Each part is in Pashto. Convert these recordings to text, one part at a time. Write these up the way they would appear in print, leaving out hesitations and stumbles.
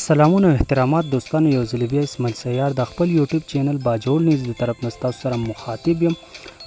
سلامونه او احترامات دوستانو، یو ځل بیا اسماعیل سیار د خپل یوټیوب چینل باجوړ نیوز د طرف نه ستاسو سره مخاطب یم.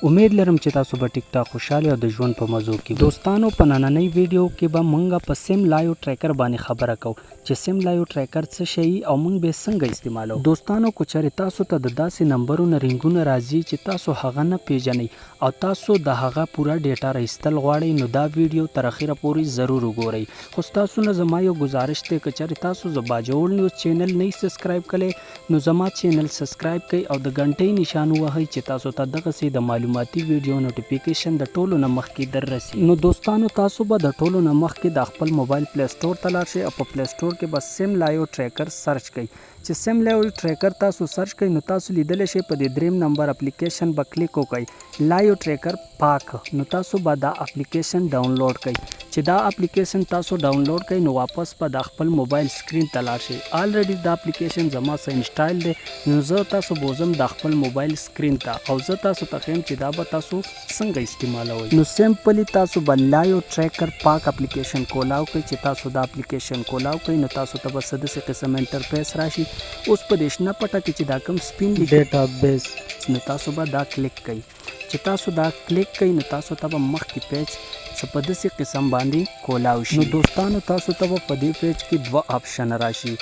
امید لرم چې تاسو به ټیک ټاک خوشاله او د ژوند په مزو کې. دوستانو په نننۍ ویډیو کې به مونږ په سیم لایو ټریکر باندې خبره کوو چې سیم لایو ټریکر څه شی او مونږ به څنګه استعمالو. دوستانو کو چېرې تاسو ته د داسې نمبرونو رنګونه راځي چې تاسو هغه نه پیژنئ او تاسو د هغه پوره ډیټا راایستل غواړئ، نو دا ویډیو تر اخره پورې ضرور وګورئ. خو تاسو نه زما یو گزارش دی که چېرې تاسو د باجوړ نیوز چینل نه سبسکرایب کړئ نو زما چینل سبسکرایب کړئ او د غنټۍ نشان ووهئ چې تاسو ته دغسې د معلوماتي ویډیو نوټیفیکیشن د ټولو نه مخکې در رسي. نو دوستانو تاسو به د ټولو نه مخکې د خپل موبایل پلی سټور ته لاړ شئ او په پلی سټور کې به سیم لایو ټریکر سرچ کړئ. چې سیم لایو ټریکر تاسو سرچ کړئ نو تاسو لیدلی شئ په دې دریم نمبر اپلیکیشن به کلیک وکړئ، لایو ټریکر پاک. نو تاسو به دا اپلیکیشن ډاونلوډ کړئ. چې دا اپلیکیشن تاسو ډاونلوډ کړئ نو واپس په د خپل موبایل سکرین ته لاړ شئ. الریډي دا اپلیکیشن زما سره انسټال دی، نو زه تاسو بوزم د خپل موبایل سکرین ته او زه تاسو ته ښیم چې دا به تاسو څنګه استعمالوئ. نو سمپلی تاسو به لایو ټریکر پاک اپلیکیشن کولاو کړئ. چې تاسو دا اپلیکیشن کولاو کړئ نو تاسو ته به څه داسې قسم انټرفیس راشي. اوس په دې شنه پټه کې چې دا کوم سپین ډیټا بیس نو تاسو به دا کلیک کړئ. چې تاسو دا کلیک کړئ نو تاسو ته به مخکې پیج څه په داسې قسم باندې کولاو شي. نو دوستانو تاسو ته به په دې پیج کې دوه آپشن راشي،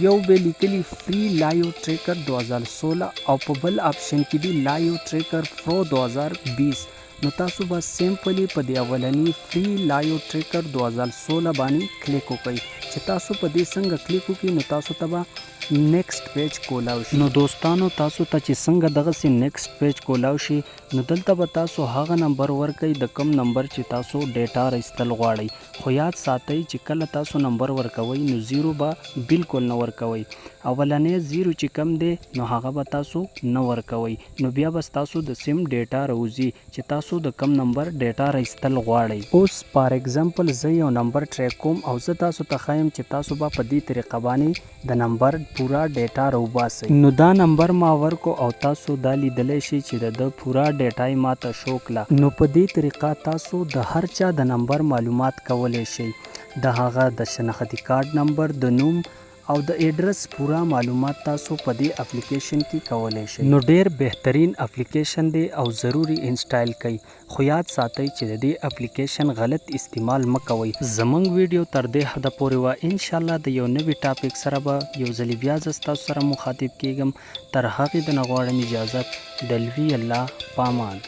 یو به لیکلی فری لایو ټریکر 2016 او په بل آپشن کې دی لایو ټریکر پرو 2020. نو تاسو به سمپلی په دې اولنی فری لایو ټریکر 2016 باندې کلیک وکړئ. چې تاسو په دې څنګه کلیک وکړئ نو تاسو ته به نیکسٹ پیج کولاو شي. نو دوستانو تاسو ته چې څنګه دغسې نیکسٹ پیج کولاو شي نو دلته به تاسو هغه نمبر ورکړئ د کم نمبر چې تاسو ډیټا راایستل غواړئ. خو یاد ساتئ چې کله تاسو نمبر ورکوئ نو زیرو به بالکل نه ورکوئ. اولنی زیرو چې کم دی نو هغه به تاسو نه ورکوئ، نو بیا به تاسو د سیم ډیټا راوځي چې تاسو د کم نمبر ډیټا راایستل غواړئ. اوس فار ایگزامپل زه یو نمبر ټریک کوم او زه تاسو ته ښایم چې تاسو به په دې طریقه باندې د نمبر پورا ډیټا راوباسئ. نو دا نمبر ما ورکو او تاسو دا لیدلی شئ چې د پورا ډیټا یې ماته شو کړه. نو په دې طریقه تاسو د هر چا د نمبر معلومات کولی شئ، د هغه د شناختی کارت نمبر، د نوم او د ایډرس پورا معلومات تاسو په دې اپلیکیشن کې کولی شئ. نو ډیر بهترین اپلیکیشن دی او ضروري انسټال کړئ. خو یاد ساتئ چې د دې اپلیکیشن غلط استعمال مه کوئ. زموږ ویډیو تر دې حده پورې وه، انشاءالله د یو نوي ټاپک سره به یو ځلې بیا زه ستاسو سره مخاطب کیږم. تر هغې د نه غواړم اجازت، د لوی الله پامان.